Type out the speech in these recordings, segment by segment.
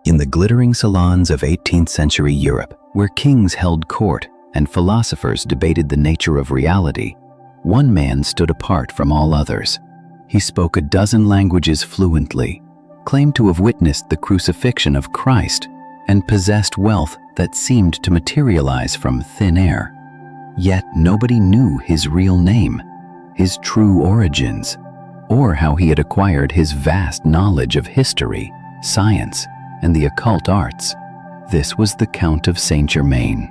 In the glittering salons of 18th century Europe, where kings held court and philosophers debated the nature of reality, one man stood apart from all others. He spoke a dozen languages fluently, claimed to have witnessed the crucifixion of Christ, and possessed wealth that seemed to materialize from thin air. Yet nobody knew his real name, his true origins, or how he had acquired his vast knowledge of history, science, and the occult arts. This was the Count of Saint-Germain,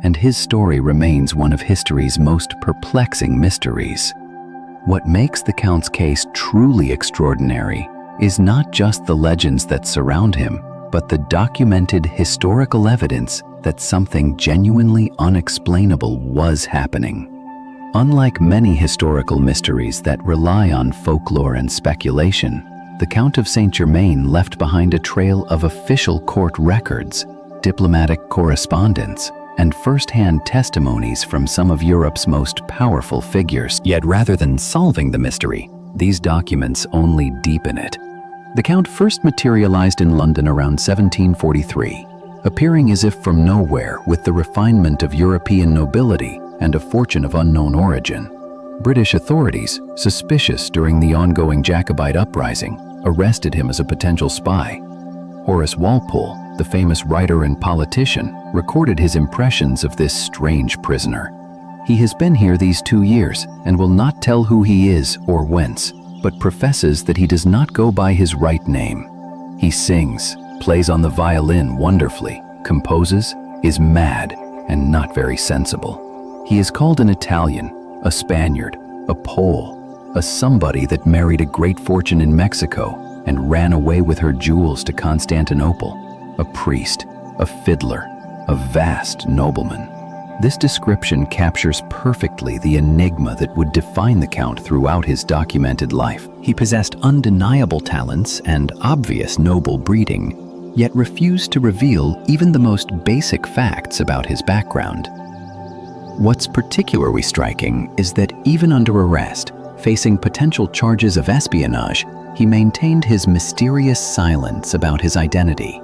and his story remains one of history's most perplexing mysteries. What makes the Count's case truly extraordinary is not just the legends that surround him, but the documented historical evidence that something genuinely unexplainable was happening. Unlike many historical mysteries that rely on folklore and speculation, the Count of Saint-Germain left behind a trail of official court records, diplomatic correspondence, and first-hand testimonies from some of Europe's most powerful figures. Yet rather than solving the mystery, these documents only deepen it. The Count first materialized in London around 1743, appearing as if from nowhere with the refinement of European nobility and a fortune of unknown origin. British authorities, suspicious during the ongoing Jacobite uprising, arrested him as a potential spy. Horace Walpole, the famous writer and politician, recorded his impressions of this strange prisoner. He has been here these 2 years and will not tell who he is or whence, but professes that he does not go by his right name. He sings, plays on the violin wonderfully, composes, is mad, and not very sensible. He is called an Italian, a Spaniard, a Pole, a somebody that married a great fortune in Mexico and ran away with her jewels to Constantinople, a priest, a fiddler, a vast nobleman. This description captures perfectly the enigma that would define the Count throughout his documented life. He possessed undeniable talents and obvious noble breeding, yet refused to reveal even the most basic facts about his background. What's particularly striking is that even under arrest, facing potential charges of espionage, he maintained his mysterious silence about his identity.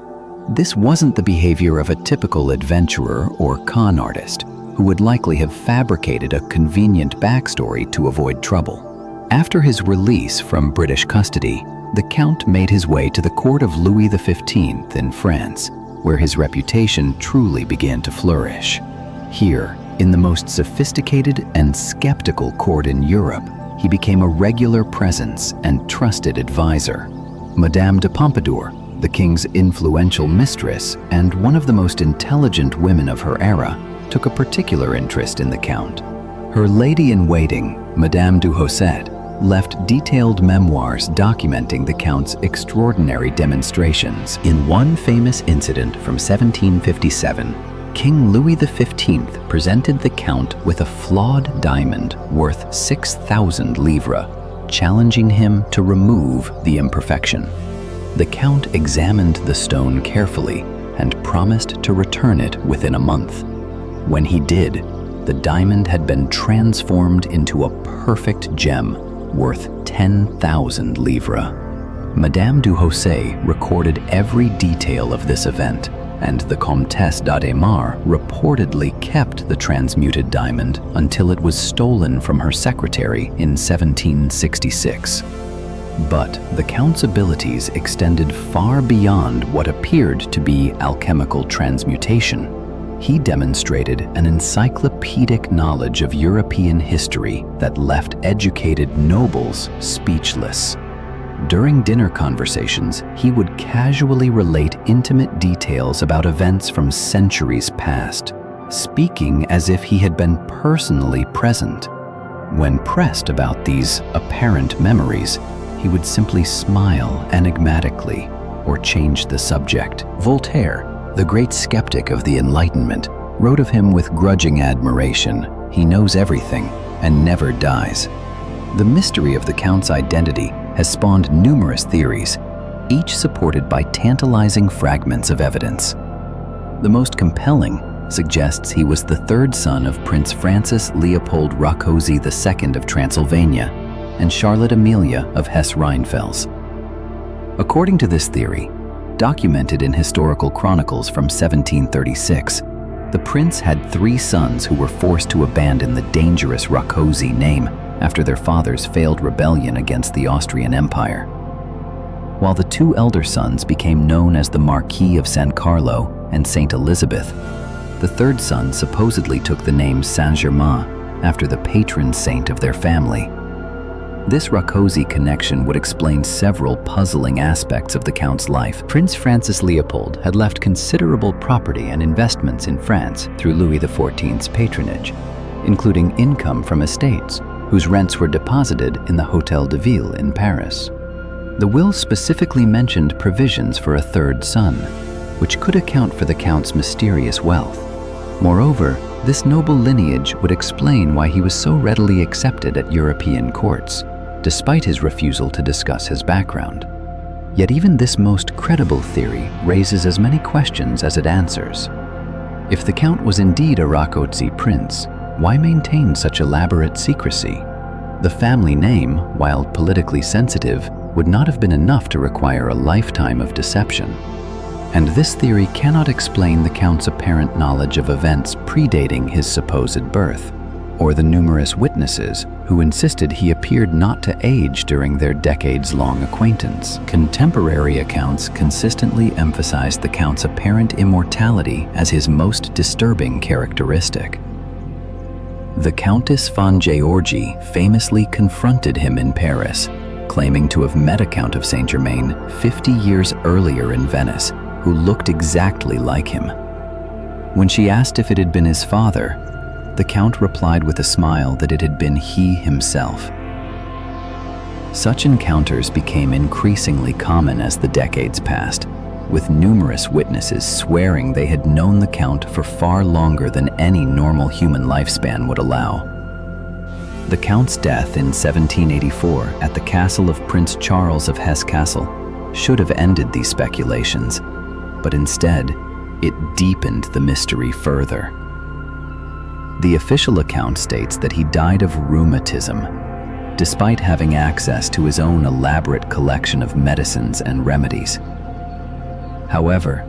This wasn't the behavior of a typical adventurer or con artist, who would likely have fabricated a convenient backstory to avoid trouble. After his release from British custody, the Count made his way to the court of Louis XV in France, where his reputation truly began to flourish. Here, in the most sophisticated and skeptical court in Europe, he became a regular presence and trusted advisor. Madame de Pompadour, the king's influential mistress and one of the most intelligent women of her era, took a particular interest in the Count. Her lady-in-waiting, Madame du Haussett, left detailed memoirs documenting the Count's extraordinary demonstrations. In one famous incident from 1757, King Louis XV presented the Count with a flawed diamond worth 6,000 livres, challenging him to remove the imperfection. The Count examined the stone carefully and promised to return it within a month. When he did, the diamond had been transformed into a perfect gem worth 10,000 livres. Madame du Haussett recorded every detail of this event, and the Comtesse d'Adhémar reportedly kept the transmuted diamond until it was stolen from her secretary in 1766. But the Count's abilities extended far beyond what appeared to be alchemical transmutation. He demonstrated an encyclopedic knowledge of European history that left educated nobles speechless. During dinner conversations, he would casually relate intimate details about events from centuries past, speaking as if he had been personally present. When pressed about these apparent memories, he would simply smile enigmatically or change the subject. Voltaire, the great skeptic of the Enlightenment, wrote of him with grudging admiration, "He knows everything and never dies." The mystery of the Count's identity has spawned numerous theories, each supported by tantalizing fragments of evidence. The most compelling suggests he was the third son of Prince Francis Leopold Rákóczi II of Transylvania and Charlotte Amelia of Hesse-Rheinfels. According to this theory, documented in historical chronicles from 1736. The prince had 3 sons who were forced to abandon the dangerous Rákóczi name after their father's failed rebellion against the Austrian Empire. While the 2 elder sons became known as the Marquis of San Carlo and Saint Elizabeth, the 3rd son supposedly took the name Saint-Germain after the patron saint of their family. This Rákóczi connection would explain several puzzling aspects of the Count's life. Prince Francis Leopold had left considerable property and investments in France through Louis XIV's patronage, including income from estates, whose rents were deposited in the Hôtel de Ville in Paris. The will specifically mentioned provisions for a 3rd son, which could account for the Count's mysterious wealth. Moreover, this noble lineage would explain why he was so readily accepted at European courts, despite his refusal to discuss his background. Yet even this most credible theory raises as many questions as it answers. If the Count was indeed a Rákóczi prince, why maintain such elaborate secrecy? The family name, while politically sensitive, would not have been enough to require a lifetime of deception. And this theory cannot explain the Count's apparent knowledge of events predating his supposed birth, or the numerous witnesses who insisted he appeared not to age during their decades-long acquaintance. Contemporary accounts consistently emphasized the Count's apparent immortality as his most disturbing characteristic. The Countess von Georgi famously confronted him in Paris, claiming to have met a Count of Saint-Germain 50 years earlier in Venice, who looked exactly like him. When she asked if it had been his father, the Count replied with a smile that it had been he himself. Such encounters became increasingly common as the decades passed, with numerous witnesses swearing they had known the Count for far longer than any normal human lifespan would allow. The Count's death in 1784 at the castle of Prince Charles of Hesse-Kassel should have ended these speculations, but instead, it deepened the mystery further. The official account states that he died of rheumatism, despite having access to his own elaborate collection of medicines and remedies. However,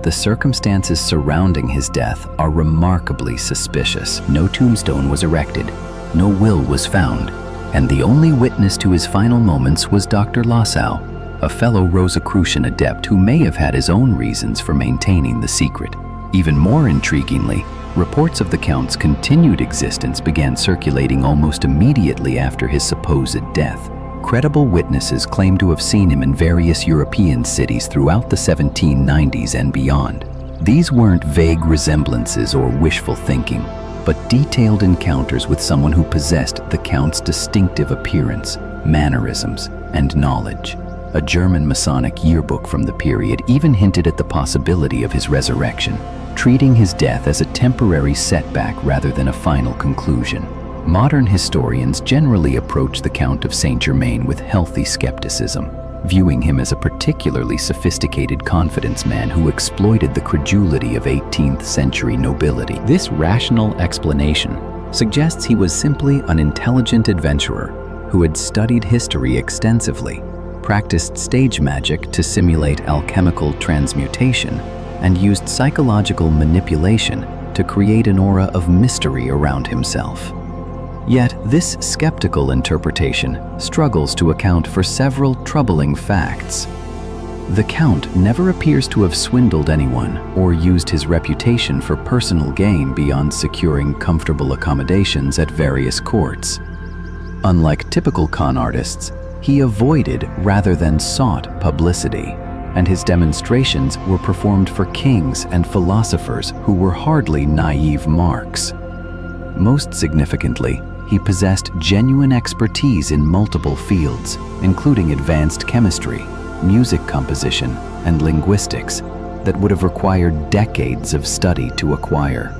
the circumstances surrounding his death are remarkably suspicious. No tombstone was erected, no will was found, and the only witness to his final moments was Dr. Lassow, a fellow Rosicrucian adept who may have had his own reasons for maintaining the secret. Even more intriguingly, reports of the Count's continued existence began circulating almost immediately after his supposed death. Credible witnesses claim to have seen him in various European cities throughout the 1790s and beyond. These weren't vague resemblances or wishful thinking, but detailed encounters with someone who possessed the Count's distinctive appearance, mannerisms, and knowledge. A German Masonic yearbook from the period even hinted at the possibility of his resurrection, treating his death as a temporary setback rather than a final conclusion. Modern historians generally approach the Count of Saint-Germain with healthy skepticism, viewing him as a particularly sophisticated confidence man who exploited the credulity of 18th century nobility. This rational explanation suggests he was simply an intelligent adventurer who had studied history extensively, practiced stage magic to simulate alchemical transmutation, and used psychological manipulation to create an aura of mystery around himself. Yet this skeptical interpretation struggles to account for several troubling facts. The Count never appears to have swindled anyone or used his reputation for personal gain beyond securing comfortable accommodations at various courts. Unlike typical con artists, he avoided rather than sought publicity, and his demonstrations were performed for kings and philosophers who were hardly naive marks. Most significantly, he possessed genuine expertise in multiple fields, including advanced chemistry, music composition, and linguistics that would have required decades of study to acquire.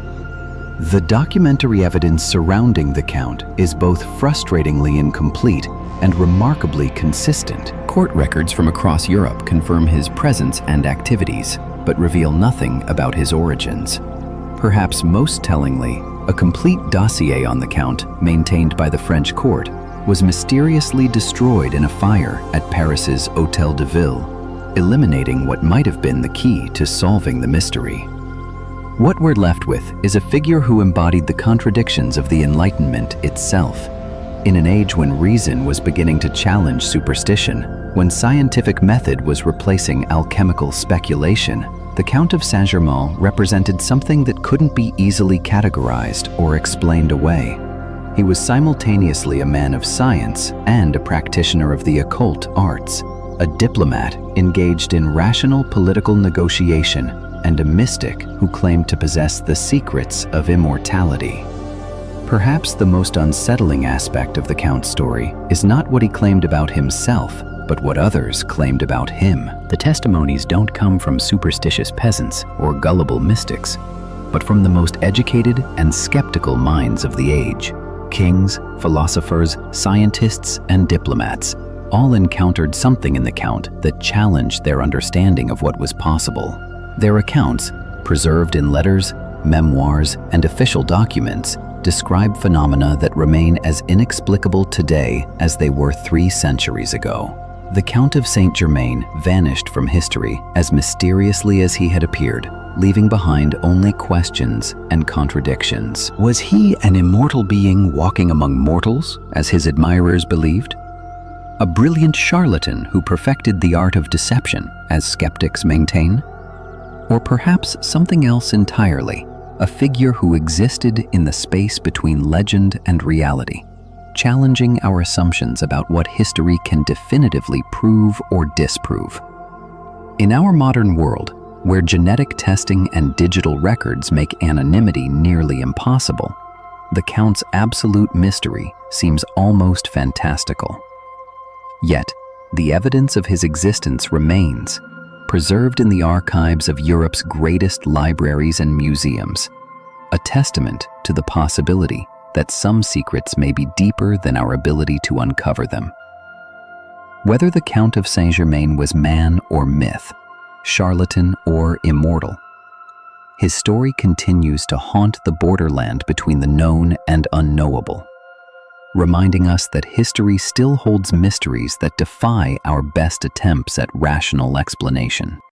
The documentary evidence surrounding the Count is both frustratingly incomplete and remarkably consistent. Court records from across Europe confirm his presence and activities, but reveal nothing about his origins. Perhaps most tellingly, a complete dossier on the Count, maintained by the French court, was mysteriously destroyed in a fire at Paris's Hôtel de Ville, eliminating what might have been the key to solving the mystery. What we're left with is a figure who embodied the contradictions of the Enlightenment itself. In an age when reason was beginning to challenge superstition, when scientific method was replacing alchemical speculation, the Count of Saint-Germain represented something that couldn't be easily categorized or explained away. He was simultaneously a man of science and a practitioner of the occult arts, a diplomat engaged in rational political negotiation, and a mystic who claimed to possess the secrets of immortality. Perhaps the most unsettling aspect of the Count's story is not what he claimed about himself, but what others claimed about him. The testimonies don't come from superstitious peasants or gullible mystics, but from the most educated and skeptical minds of the age. Kings, philosophers, scientists, and diplomats all encountered something in the Count that challenged their understanding of what was possible. Their accounts, preserved in letters, memoirs, and official documents, describe phenomena that remain as inexplicable today as they were 3 centuries ago. The Count of Saint-Germain vanished from history as mysteriously as he had appeared, leaving behind only questions and contradictions. Was he an immortal being walking among mortals, as his admirers believed? A brilliant charlatan who perfected the art of deception, as skeptics maintain? Or perhaps something else entirely, a figure who existed in the space between legend and reality, challenging our assumptions about what history can definitively prove or disprove. In our modern world, where genetic testing and digital records make anonymity nearly impossible, the Count's absolute mystery seems almost fantastical. Yet, the evidence of his existence remains, preserved in the archives of Europe's greatest libraries and museums, a testament to the possibility that some secrets may be deeper than our ability to uncover them. Whether the Count of Saint-Germain was man or myth, charlatan or immortal, his story continues to haunt the borderland between the known and unknowable, reminding us that history still holds mysteries that defy our best attempts at rational explanation.